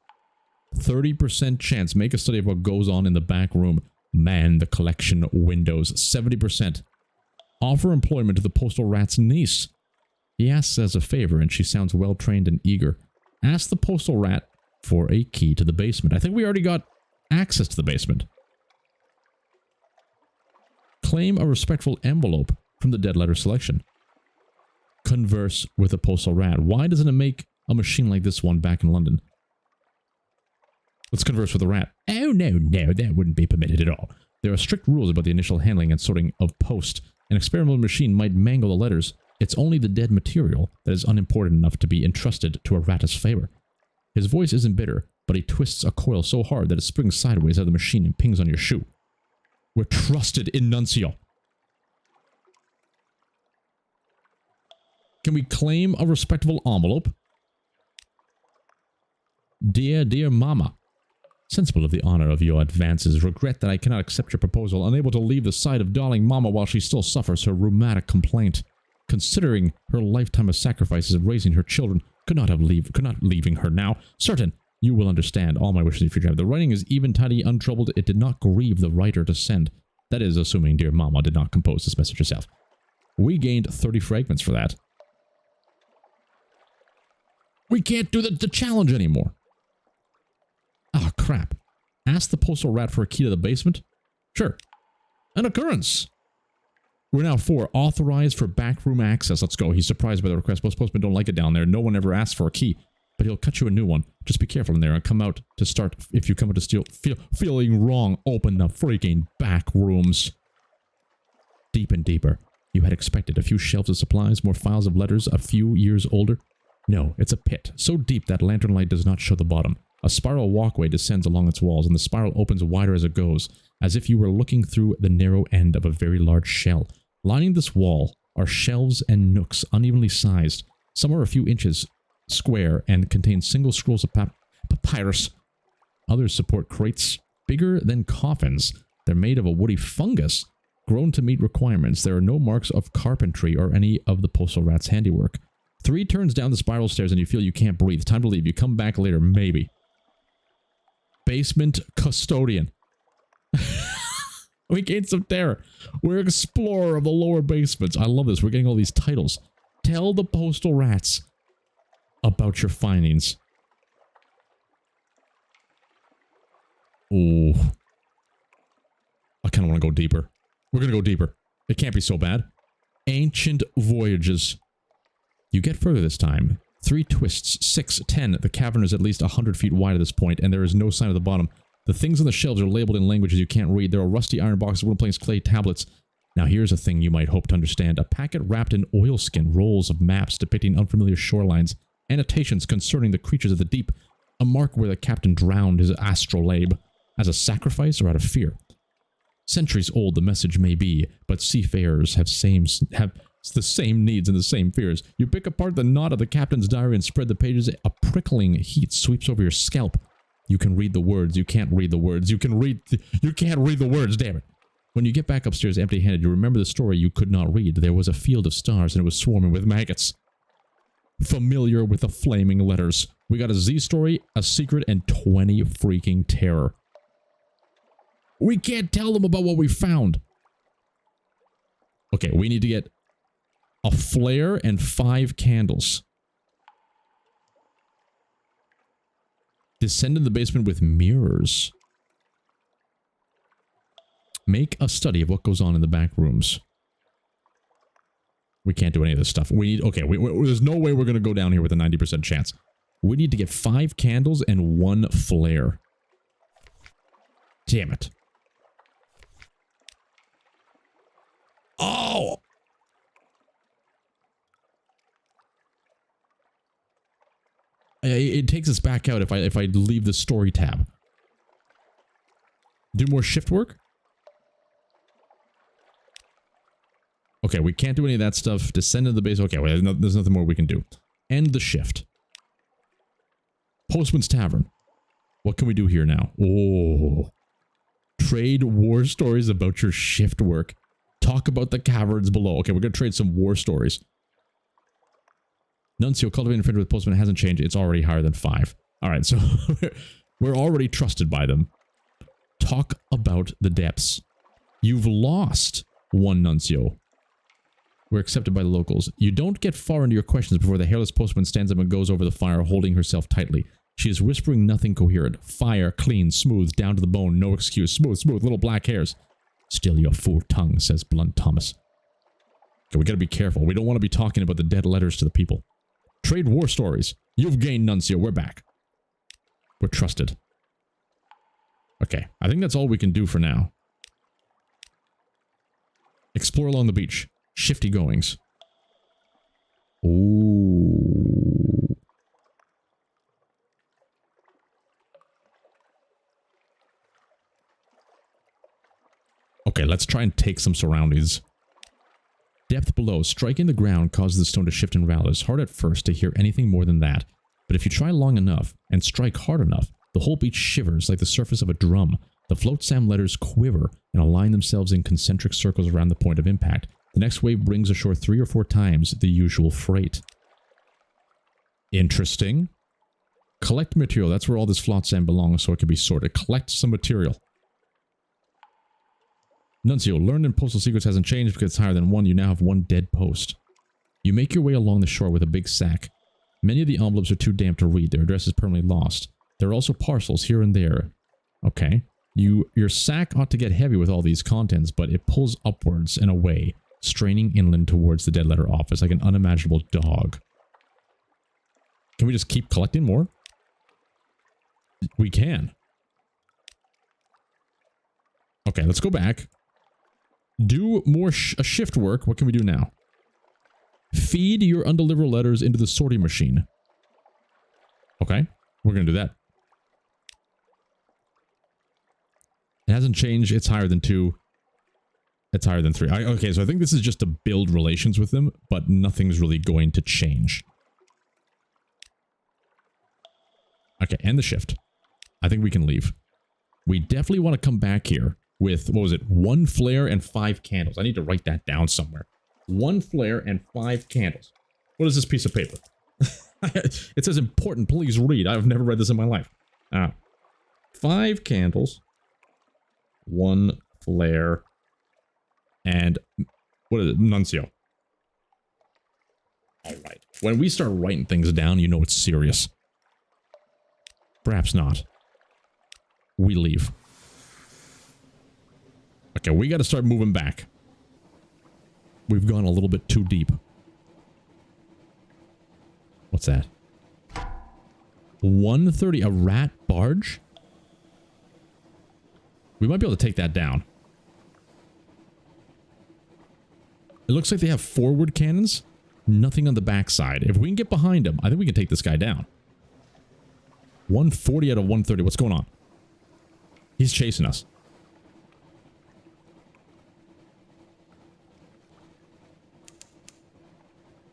30% chance. Make a study of what goes on in the back room. Man the collection windows. 70%. Offer employment to the postal rat's niece. He asks as a favor, and she sounds well-trained and eager. Ask the postal rat for a key to the basement. I think we already got access to the basement. Claim a respectful envelope from the dead letter selection. Converse with the postal rat. Why doesn't it make a machine like this one back in London? Let's converse with the rat. Oh, no, that wouldn't be permitted at all. There are strict rules about the initial handling and sorting of post. An experimental machine might mangle the letters. It's only the dead material that is unimportant enough to be entrusted to a ratus faber. His voice isn't bitter, but he twists a coil so hard that it springs sideways out of the machine and pings on your shoe. We're trusted in Nuncio. Can we claim a respectable envelope? Dear Mama. Sensible of the honor of your advances, regret that I cannot accept your proposal, unable to leave the side of darling Mama while she still suffers her rheumatic complaint. Considering her lifetime of sacrifices in raising her children, could not leaving her now. Certain, you will understand all my wishes in future. The writing is even, tidy, untroubled. It did not grieve the writer to send. That is, assuming dear Mama did not compose this message herself. We gained 30 fragments for that. We can't do the challenge anymore. Oh, crap. Ask the postal rat for a key to the basement? Sure. An occurrence. We're now 4. Authorized for backroom access. Let's go. He's surprised by the request. Most postmen don't like it down there. No one ever asks for a key. But he'll cut you a new one. Just be careful in there and come out to start. If you come out to steal, feeling wrong, open the freaking back rooms. Deep and deeper. You had expected a few shelves of supplies, more files of letters, a few years older. No, it's a pit. So deep that lantern light does not show the bottom. A spiral walkway descends along its walls, and the spiral opens wider as it goes, as if you were looking through the narrow end of a very large shell. Lining this wall are shelves and nooks, unevenly sized. Some are a few inches square and contain single scrolls of papyrus. Others support crates bigger than coffins. They're made of a woody fungus, grown to meet requirements. There are no marks of carpentry or any of the postal rat's handiwork. 3 turns down the spiral stairs and you feel you can't breathe. Time to leave. You come back later, maybe. Basement custodian. We gained some terror. We're explorer of the lower basements. I love this. We're getting all these titles. Tell the postal rats about your findings. Ooh. I kind of want to go deeper. We're going to go deeper. It can't be so bad. Ancient voyages. You get further this time. 3 twists, 6, 10. The cavern is at least 100 feet wide at this point, and there is no sign of the bottom. The things on the shelves are labeled in languages you can't read. There are rusty iron boxes, wooden planks, clay tablets. Now here's a thing you might hope to understand. A packet wrapped in oilskin, rolls of maps depicting unfamiliar shorelines, annotations concerning the creatures of the deep, a mark where the captain drowned his astrolabe, as a sacrifice or out of fear. Centuries old the message may be, but seafarers have the same needs and the same fears. You pick apart the knot of the captain's diary and spread the pages. A prickling heat sweeps over your scalp. You can read the words. You can't read the words. You can't read the words, damn it. When you get back upstairs empty-handed, you remember the story you could not read. There was a field of stars and it was swarming with maggots. Familiar with the flaming letters. We got a Z story, a secret, and 20 freaking terror. We can't tell them about what we found. Okay, we need to get a flare and 5 candles. Descend in the basement with mirrors. Make a study of what goes on in the back rooms. We can't do any of this stuff. We need... Okay, there's no way we're going to go down here with a 90% chance. We need to get 5 candles and 1 flare. Damn it. Oh! It takes us back out if I leave the story tab. Do more shift work? Okay, we can't do any of that stuff. Descend into the base. Okay, well, there's nothing more we can do. End the shift. Postman's Tavern. What can we do here now? Oh. Trade war stories about your shift work. Talk about the caverns below. Okay, we're going to trade some war stories. Nuncio, cultivating friendship with Postman hasn't changed. It's already higher than 5. Alright, so we're already trusted by them. Talk about the depths. You've lost 1 Nuncio. We're accepted by the locals. You don't get far into your questions before the hairless postman stands up and goes over the fire, holding herself tightly. She is whispering nothing coherent. Fire, clean, smooth, down to the bone, no excuse. Smooth, smooth, little black hairs. Still your fool tongue, says Blunt Thomas. Okay, we gotta be careful. We don't want to be talking about the dead letters to the people. Trade war stories. You've gained Nuncio. We're back. We're trusted. Okay, I think that's all we can do for now. Explore along the beach. Shifty goings. Ooh. Okay, let's try and take some surroundings. Depth below. Striking the ground causes the stone to shift and rattle. It's hard at first to hear anything more than that. But if you try long enough and strike hard enough, the The whole beach shivers like the surface of a drum. The float SAM letters quiver and align themselves in concentric circles around the point of impact. The next wave brings ashore 3 or 4 times the usual freight. Interesting. Collect material. That's where all this float SAM belongs, so it can be sorted. Collect some material. Nuncio, learned in postal secrets hasn't changed because it's higher than 1. You now have 1 dead post. You make your way along the shore with a big sack. Many of the envelopes are too damp to read. Their address is permanently lost. There are also parcels here and there. Okay. Your sack ought to get heavy with all these contents, but it pulls upwards and away, straining inland towards the dead letter office like an unimaginable dog. Can we just keep collecting more? We can. Okay, let's go back. Do more shift work. What can we do now? Feed your undeliverable letters into the sorting machine. Okay, we're going to do that. It hasn't changed. It's higher than 2. It's higher than 3. Okay, so I think this is just to build relations with them, but nothing's really going to change. Okay, end the shift. I think we can leave. We definitely want to come back here with, what was it, 1 flare and 5 candles. I need to write that down somewhere. 1 flare and 5 candles. What is this piece of paper? It says important, please read. I've never read this in my life. 5 candles. 1 flare. And, what is it? Nuncio. Alright. When we start writing things down, you know it's serious. Perhaps not. We leave. Okay, we gotta start moving back. We've gone a little bit too deep. What's that? 130, a rat barge? We might be able to take that down. It looks like they have forward cannons. Nothing on the backside. If we can get behind them, I think we can take this guy down. 140 out of 130. What's going on? He's chasing us.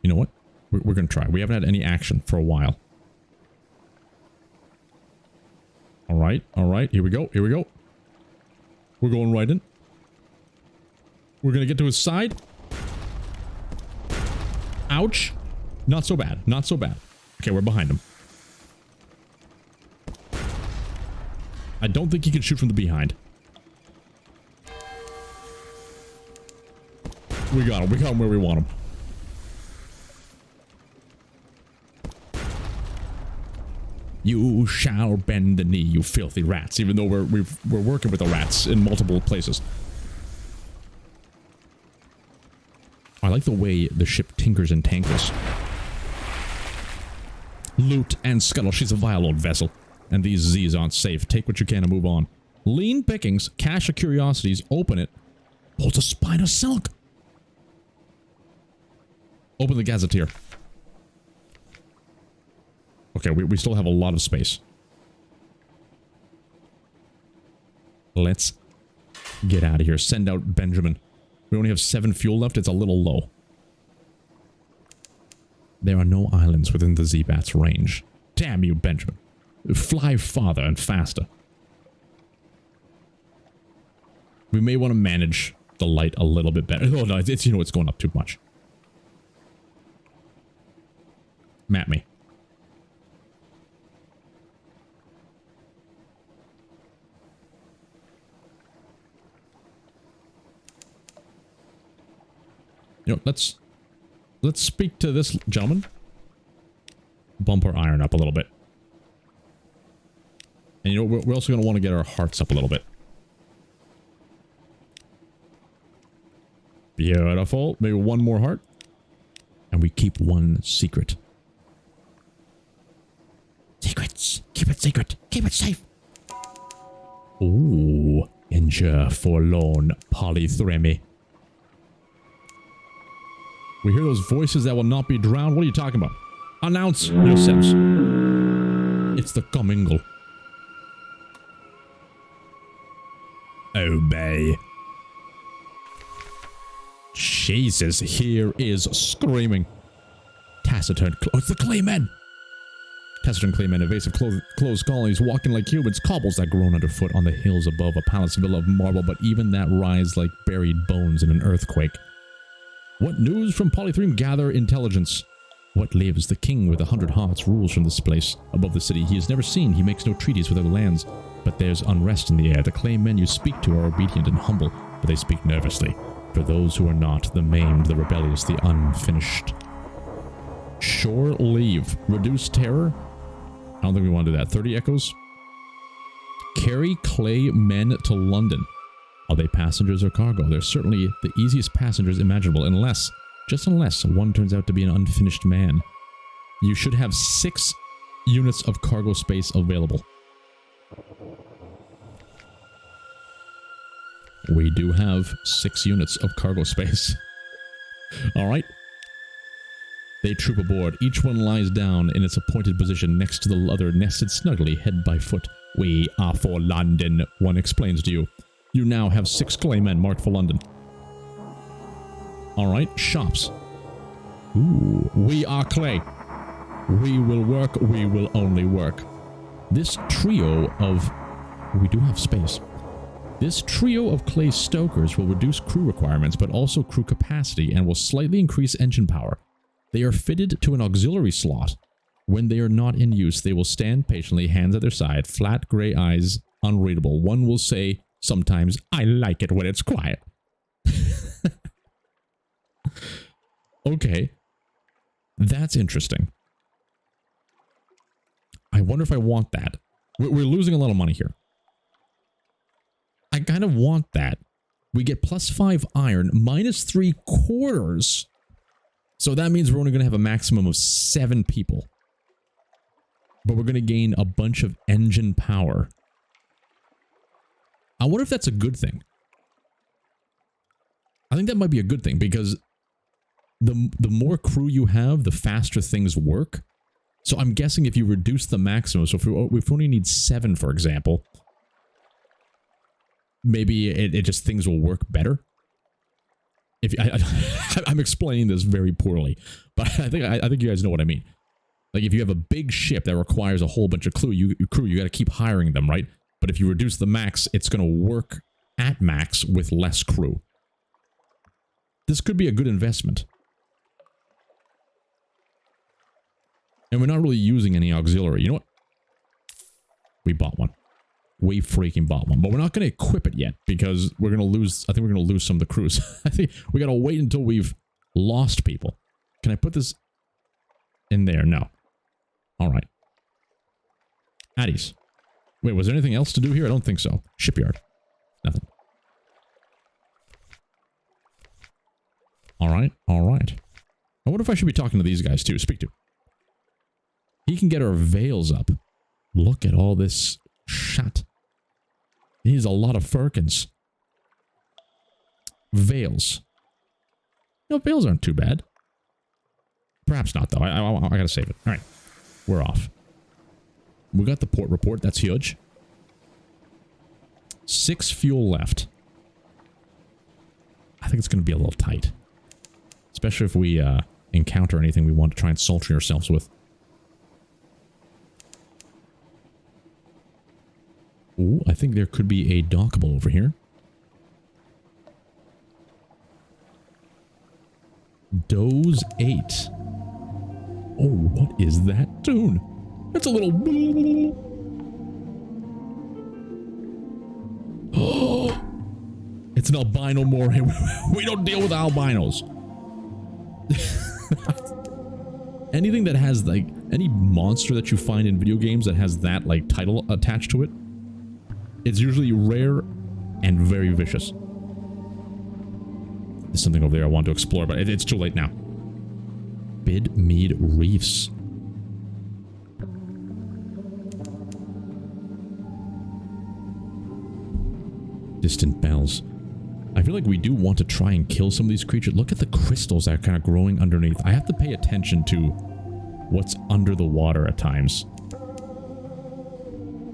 You know what? We're going to try. We haven't had any action for a while. Alright, alright. Here we go. Here we go. We're going right in. We're going to get to his side. Ouch. Not so bad. Not so bad. Okay, we're behind him. I don't think he can shoot from the behind. We got him. We got him where we want him. You shall bend the knee, you filthy rats. Even though we're working with the rats in multiple places. I like the way the ship tinkers and tankers. Loot and scuttle. She's a vile old vessel. And these Z's aren't safe. Take what you can and move on. Lean pickings. Cache of curiosities. Open it. Oh, it's a spine of silk. Open the gazetteer. Okay, we still have a lot of space. Let's get out of here. Send out Benjamin. We only have 7 fuel left. It's a little low. There are no islands within the Z-Bat's range. Damn you, Benjamin. Fly farther and faster. We may want to manage the light a little bit better. Oh no, it's you know, it's going up too much. Map me. You know, let's speak to this gentleman. Bump our iron up a little bit. And you know, we're also going to want to get our hearts up a little bit. Beautiful. Maybe 1 more heart. And we keep 1 secret. Secrets. Keep it secret. Keep it safe. Ooh. Endure forlorn polythremy. We hear those voices that will not be drowned. What are you talking about? Announce yourselves. It's the commingle. Obey. Jesus, here is screaming. Taciturn. Oh, it's the Claymen. Taciturn claymen, evasive closed colonies, walking like humans, cobbles that groan underfoot on the hills above, a palace villa of marble, but even that rise like buried bones in an earthquake. What news from Polythreme? Gather intelligence. What lives? The king with 100 hearts rules from this place. Above the city he is never seen, he makes no treaties with other lands. But there's unrest in the air. The clay men you speak to are obedient and humble, but they speak nervously. For those who are not, the maimed, the rebellious, the unfinished. Shore leave. Reduce terror? I don't think we want to do that. 30 echoes. Carry clay men to London. Are they passengers or cargo? They're certainly the easiest passengers imaginable, unless, just unless, one turns out to be an unfinished man. You should have 6 units of cargo space available. We do have 6 units of cargo space. Alright. They troop aboard. Each one lies down in its appointed position next to the other, nested snugly, head by foot. We are for London, one explains to you. You now have 6 claymen marked for London. Alright, shops. Ooh, we are clay. We will work, we will only work. This trio of... We do have space. This trio of clay stokers will reduce crew requirements, but also crew capacity, and will slightly increase engine power. They are fitted to an auxiliary slot. When they are not in use, they will stand patiently, hands at their side, flat gray eyes, unreadable. One will say, sometimes, I like it when it's quiet. Okay. That's interesting. I wonder if I want that. We're losing a lot of money here. I kind of want that. We get +5 iron, -3/4. So that means we're only going to have a maximum of 7 people. But we're going to gain a bunch of engine power. I wonder if that's a good thing. I think that might be a good thing because the more crew you have, the faster things work. So I'm guessing if you reduce the maximum, so if we only need 7, for example, maybe it just things will work better. If I'm explaining this very poorly, but I think you guys know what I mean. Like if you have a big ship that requires a whole bunch of crew, you got to keep hiring them, right? But if you reduce the max, it's going to work at max with less crew. This could be a good investment. And we're not really using any auxiliary. You know what? We bought one. We freaking bought one. But we're not going to equip it yet because we're going to lose... I think we're going to lose some of the crews. I think we got to wait until we've lost people. Can I put this in there? No. All right. Addies. Wait, was there anything else to do here? I don't think so. Shipyard. Nothing. All right. All right. I wonder if I should be talking to these guys too. Speak to. He can get our veils up. Look at all this shit. He's a lot of firkins. Veils. No, veils aren't too bad. Perhaps not, though. I gotta save it. All right. We're off. We got the port report. That's huge. 6 fuel left. I think it's going to be a little tight. Especially if we encounter anything we want to try and sultry ourselves with. Ooh, I think there could be a dockable over here. Doze 8. Oh, what is that tune? It's a little... Oh, it's an albino moray. We don't deal with albinos. Anything that has, like, any monster that you find in video games that has that, like, title attached to it, it's usually rare and very vicious. There's something over there I want to explore, but it's too late now. Bidmead Reefs. Distant bells. I feel like we do want to try and kill some of these creatures. Look at the crystals that are kind of growing underneath. I have to pay attention to what's under the water at times.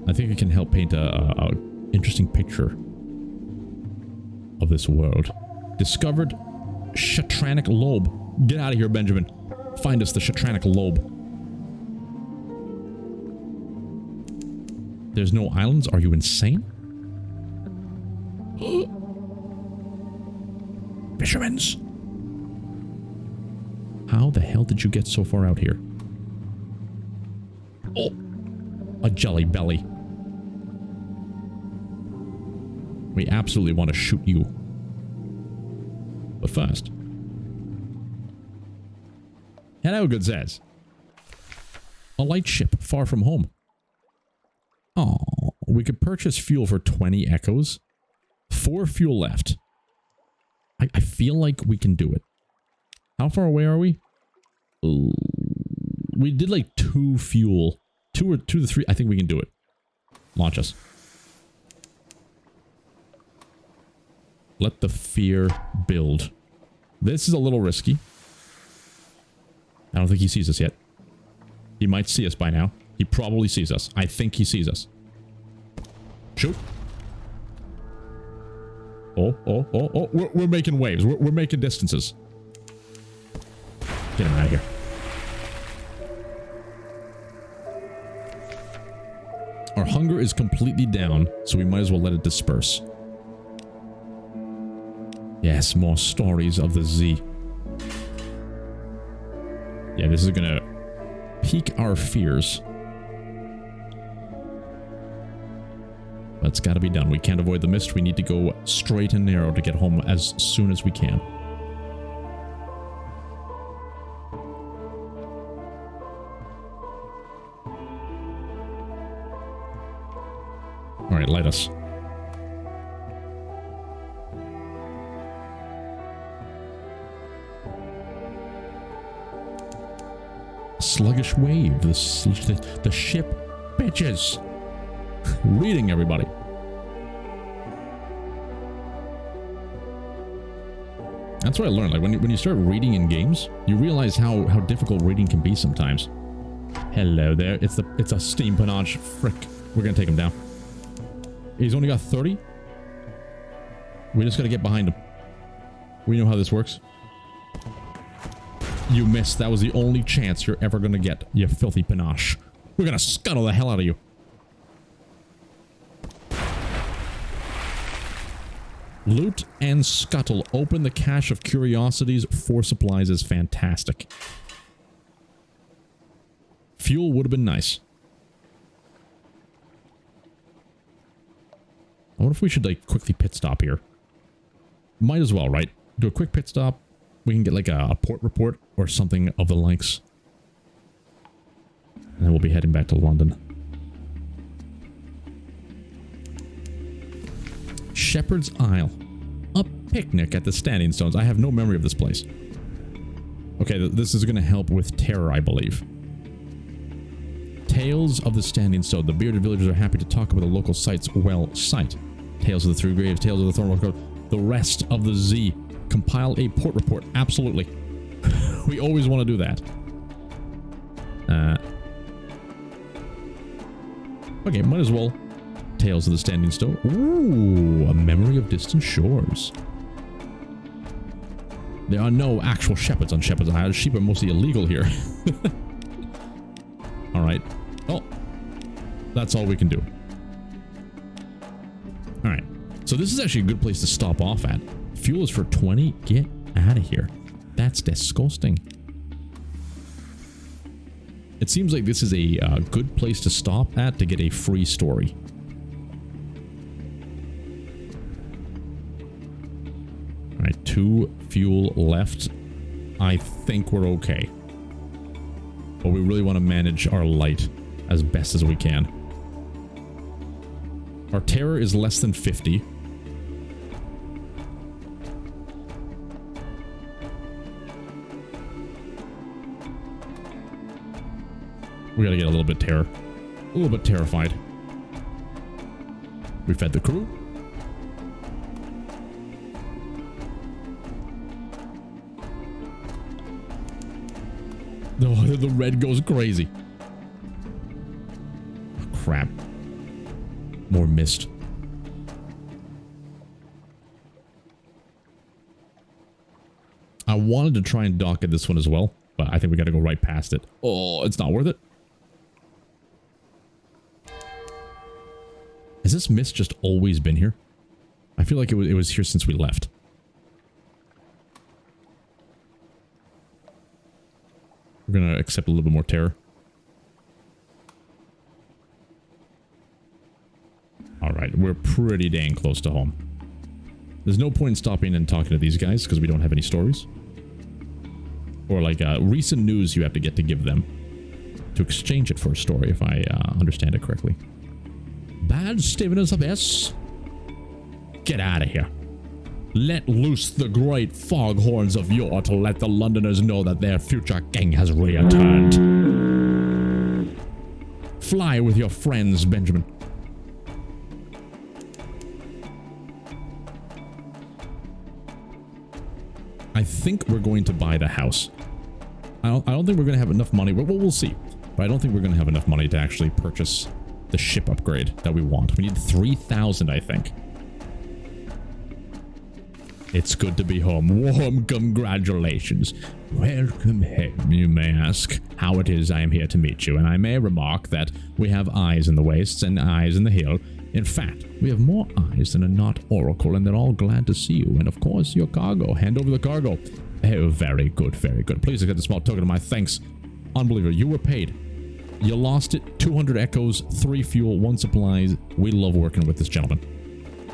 I think it can help paint a interesting picture of this world. Discovered Shatranic Lobe. Get out of here, Benjamin. Find us the Shatranic Lobe. There's no islands? Are you insane? Fishermen's. How the hell did you get so far out here? Oh, a jelly belly. We absolutely want to shoot you. But first. Hello, good says. A light ship far from home. Oh, we could purchase fuel for 20 echoes. 4 fuel left. I feel like we can do it. How far away are we? Ooh, we did like 2 fuel. 2 to 3. I think we can do it. Launch us. Let the fear build. This is a little risky. I don't think he sees us yet. He might see us by now. He probably sees us. I think he sees us. Shoot. Oh, oh, oh, oh. We're making waves. We're making distances. Get him out of here. Our hunger is completely down, so we might as well let it disperse. Yes, more stories of the sea. Yeah, this is gonna pique our fears. But it's gotta be done. We can't avoid the mist. We need to go straight and narrow to get home as soon as we can. Alright, light us. Sluggish wave. The ship bitches. Reading, everybody. That's what I learned. Like when you start reading in games, you realize how difficult reading can be sometimes. Hello there. It's a steam panache. Frick. We're gonna take him down. He's only got 30. We just gotta get behind him. We know how this works. You missed. That was the only chance you're ever gonna get, you filthy panache. We're gonna scuttle the hell out of you. Loot and scuttle. Open the cache of curiosities. 4 supplies is fantastic. Fuel would have been nice. I wonder if we should like quickly pit stop here. Might as well, right? Do a quick pit stop. We can get like a port report or something of the likes. And then we'll be heading back to London. Shepherd's Isle. A picnic at the Standing Stones. I have no memory of this place. Okay, this is going to help with terror, I believe. Tales of the Standing Stone. The bearded villagers are happy to talk about the local sites. Well, site. Tales of the Three Graves. Tales of the Thornwalk Road. The rest of the Z. Compile a port report. Absolutely. We always want to do that. Okay, might as well. Tales of the Standing Stone. Ooh, a memory of distant shores. There are no actual shepherds on Shepherd's Island. Sheep are mostly illegal here. Alright. Oh. That's all we can do. Alright. So this is actually a good place to stop off at. Fuel is for 20. Get out of here. That's disgusting. It seems like this is a good place to stop at to get a free story. Alright, 2 fuel left. I think we're okay. But we really want to manage our light as best as we can. Our terror is less than 50. We gotta get a little bit terrified. We fed the crew. The red goes crazy. Oh, crap. More mist. I wanted to try and dock at this one as well, but I think we gotta go right past it. Oh, it's not worth it. Has this mist just always been here? I feel like it was here since we left. We're gonna accept a little bit more terror. Alright, we're pretty dang close to home. There's no point in stopping and talking to these guys because we don't have any stories. Or like recent news you have to get to give them. To exchange it for a story, if I understand it correctly. Bad Stephen Abyss. Get out of here. Let loose the great foghorns of yore to let the Londoners know that their future king has returned. Fly with your friends, Benjamin. I think we're going to buy the house. I don't think we're going to have enough money. Well, we'll see. But I don't think we're going to have enough money to actually purchase the ship upgrade that we want. We need 3,000, I think. It's good to be home. Warm congratulations. Welcome home, you may ask. How it is I am here to meet you. And I may remark that we have eyes in the wastes and eyes in the hill. In fact, we have more eyes than a knot oracle, and they're all glad to see you. And of course, your cargo. Hand over the cargo. Oh, very good, very good. Please accept a small token of my thanks. Unbelievable. You were paid. You lost it. 200 echoes, 3 fuel, 1 supplies. We love working with this gentleman.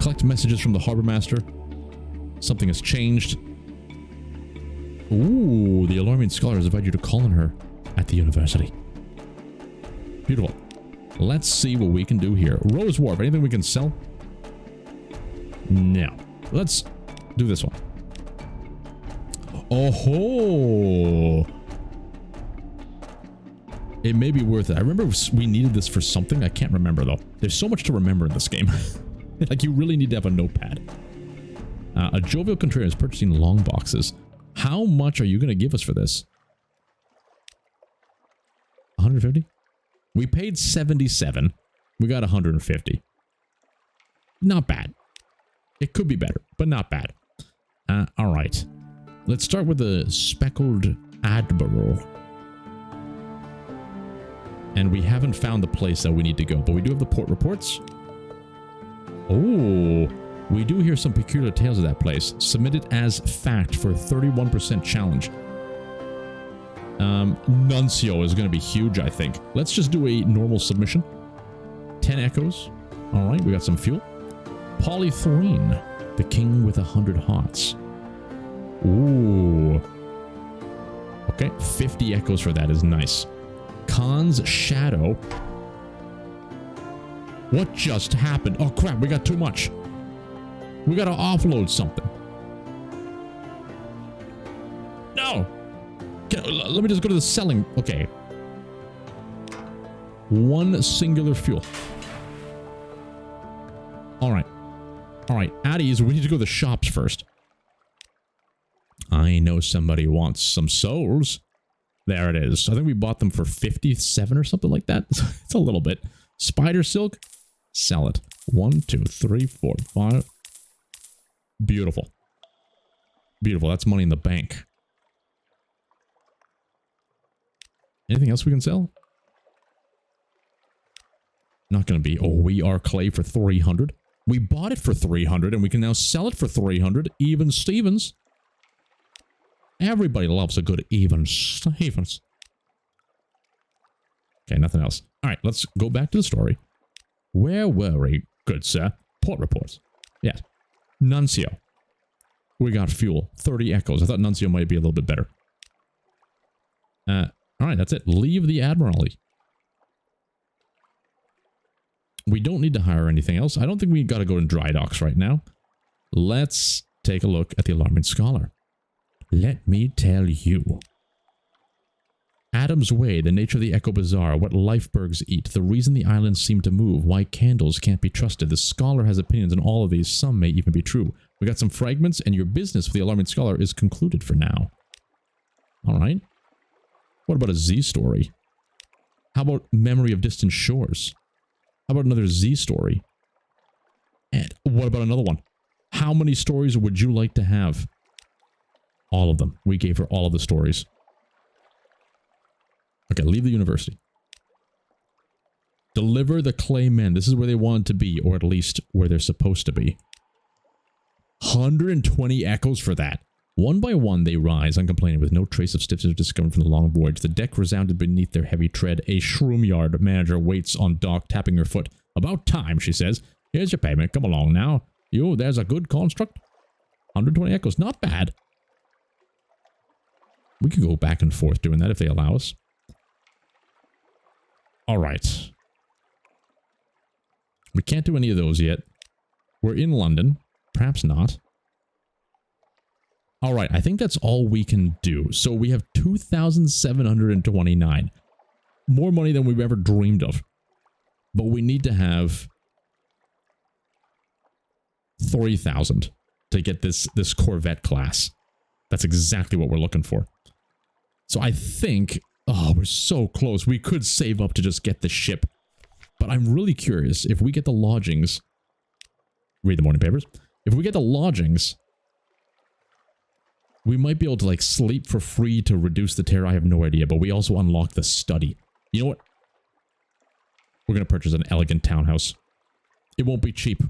Collect messages from the harbor master. Something has changed. Ooh, the alarming scholar has invited you to call on her at the university. Beautiful. Let's see what we can do here. Rose Wharf. Anything we can sell? No. Let's do this one. Oh ho! It may be worth it. I remember we needed this for something. I can't remember though. There's so much to remember in this game. Like you really need to have a notepad. A jovial contrarian is purchasing long boxes. How much are you going to give us for this? 150? We paid 77. We got 150. Not bad. It could be better, but not bad. All right. Let's start with the speckled admiral. And we haven't found the place that we need to go, but we do have the port reports. Oh, we do hear some peculiar tales of that place. Submitted as fact for 31% challenge. Nuncio is going to be huge, I think. Let's just do a normal submission. 10 echoes. All right, we got some fuel. Polythrene, the king with 100 hearts. Ooh. Okay, 50 echoes for that is nice. Khan's shadow. What just happened? Oh crap, we got too much. We gotta offload something. No. Let me just go to the selling. Okay. 1 singular fuel. All right. All right. Addies, we need to go to the shops first. I know somebody wants some souls. There it is. I think we bought them for 57 or something like that. It's a little bit. Spider silk. Sell it. 1, 2, 3, 4, 5. Beautiful. Beautiful. That's money in the bank. Anything else we can sell? Not going to be. Oh, we are clay for 300. We bought it for 300 and we can now sell it for 300. Even Stevens. Everybody loves a good even Stevens. Okay, nothing else. All right, let's go back to the story. Where were we, good sir? Port reports. Yes. Nuncio. We got fuel. 30 echoes. I thought Nuncio might be a little bit better. All right, that's it. Leave the Admiralty. We don't need to hire anything else. I don't think we got to go in dry docks right now. Let's take a look at the Alarming Scholar. Let me tell you. Adam's Way, the nature of the Echo Bazaar, what lifebergs eat, the reason the islands seem to move, why candles can't be trusted. The scholar has opinions on all of these. Some may even be true. We got some fragments, and your business with the Alarming Scholar is concluded for now. All right. What about a Z story? How about Memory of Distant Shores? How about another Z story? And what about another one? How many stories would you like to have? All of them. We gave her all of the stories. Okay, leave the university. Deliver the clay men. This is where they want to be, or at least where they're supposed to be. 120 echoes for that. One by one they rise, uncomplaining, with no trace of stiffness discovered from the long voyage. The deck resounded beneath their heavy tread. A shroom yard manager waits on dock, tapping her foot. About time, she says. Here's your payment. Come along now. You, there's a good construct. 120 echoes. Not bad. We could go back and forth doing that if they allow us. Alright. We can't do any of those yet. We're in London. Perhaps not. Alright, I think that's all we can do. So we have 2,729. More money than we've ever dreamed of. But we need to have 3,000 to get this Corvette class. That's exactly what we're looking for. So I think... Oh, we're so close. We could save up to just get the ship. But I'm really curious, if we get the lodgings... Read the morning papers. If we get the lodgings... We might be able to, like, sleep for free to reduce the terror. I have no idea. But we also unlock the study. You know what? We're going to purchase an elegant townhouse. It won't be cheap.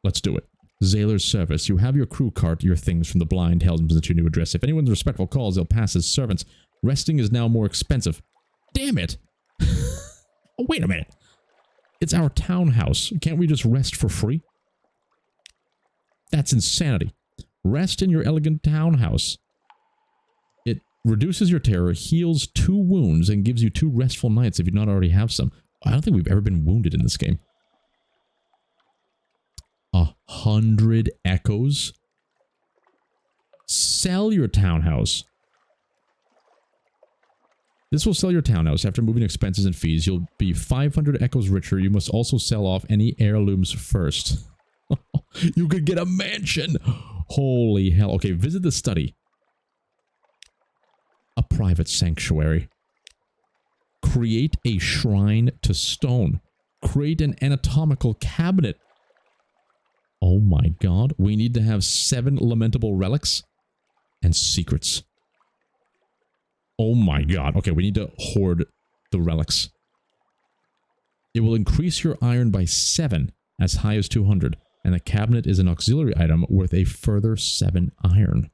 Let's do it. Zailer's service. You have your crew cart, your things from the blind helms at your new address. If anyone's respectful calls, they'll pass as servants. Resting is now more expensive. Damn it! Oh, wait a minute. It's our townhouse. Can't we just rest for free? That's insanity. Rest in your elegant townhouse. It reduces your terror, heals 2 wounds, and gives you 2 restful nights if you not already have some. I don't think we've ever been wounded in this game. 100 echoes. Sell your townhouse. This will sell your townhouse. After moving expenses and fees, you'll be 500 echoes richer. You must also sell off any heirlooms first. You could get a mansion. Holy hell. Okay, visit the study. A private sanctuary. Create a shrine to stone. Create an anatomical cabinet. Oh my god. We need to have 7 lamentable relics and secrets. Oh my god. Okay, we need to hoard the relics. It will increase your iron by 7, as high as 200. And the cabinet is an auxiliary item worth a further 7 iron.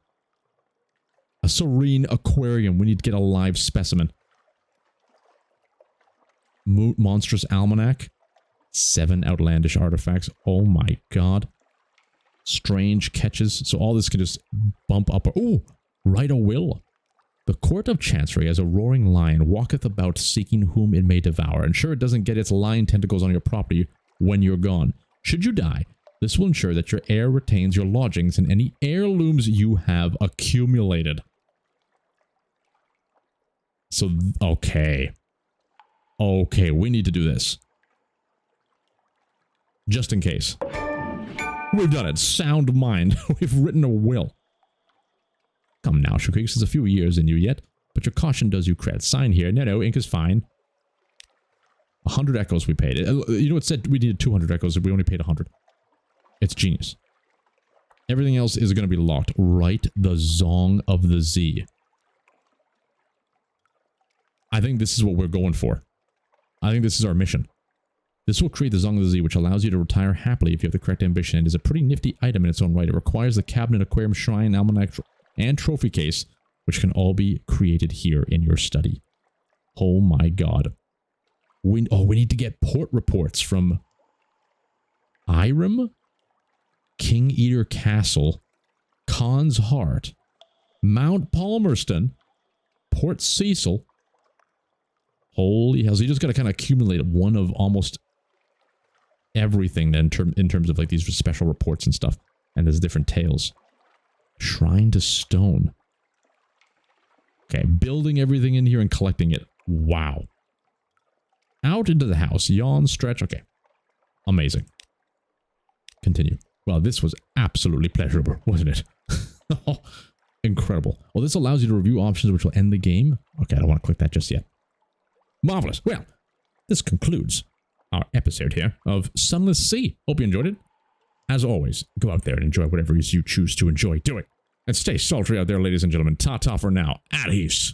A serene aquarium. We need to get a live specimen. Monstrous almanac. 7 outlandish artifacts. Oh my god. Strange catches. So all this can just bump up. Oh! Write a will. The court of chancery, as a roaring lion, walketh about seeking whom it may devour. Ensure it doesn't get its lion tentacles on your property when you're gone. Should you die, this will ensure that your heir retains your lodgings and any heirlooms you have accumulated. So, okay. Okay, we need to do this. Just in case. We've done it. Sound mind. We've written a will. Come now, Shukriks. There's a few years in you yet, but your caution does you credit. Sign here. No, ink is fine. 100 echoes we paid. You know, it said we needed 200 echoes, we only paid 100. It's genius. Everything else is going to be locked. Write the Zong of the Z. I think this is what we're going for. I think this is our mission. This will create the Zong of the Z, which allows you to retire happily if you have the correct ambition. It is a pretty nifty item in its own right. It requires the cabinet, aquarium, shrine, almanac, and trophy case, which can all be created here in your study. Oh my god. We need to get port reports from Irem, King Eater Castle, Khan's Heart, Mount Palmerston, Port Cecil. Holy hell. So you just got to kind of accumulate one of almost everything in terms of like these special reports and stuff. And there's different tales. Shrine to stone. Okay, building everything in here and collecting it. Wow. Out into the house. Yawn, stretch. Okay. Amazing. Continue. Well, this was absolutely pleasurable, wasn't it? Oh, incredible. Well, this allows you to review options which will end the game. Okay, I don't want to click that just yet. Marvelous. Well, this concludes our episode here of Sunless Sea. Hope you enjoyed it. As always, go out there and enjoy whatever it is you choose to enjoy doing. And stay sultry out there, ladies and gentlemen. Ta-ta for now. At ease.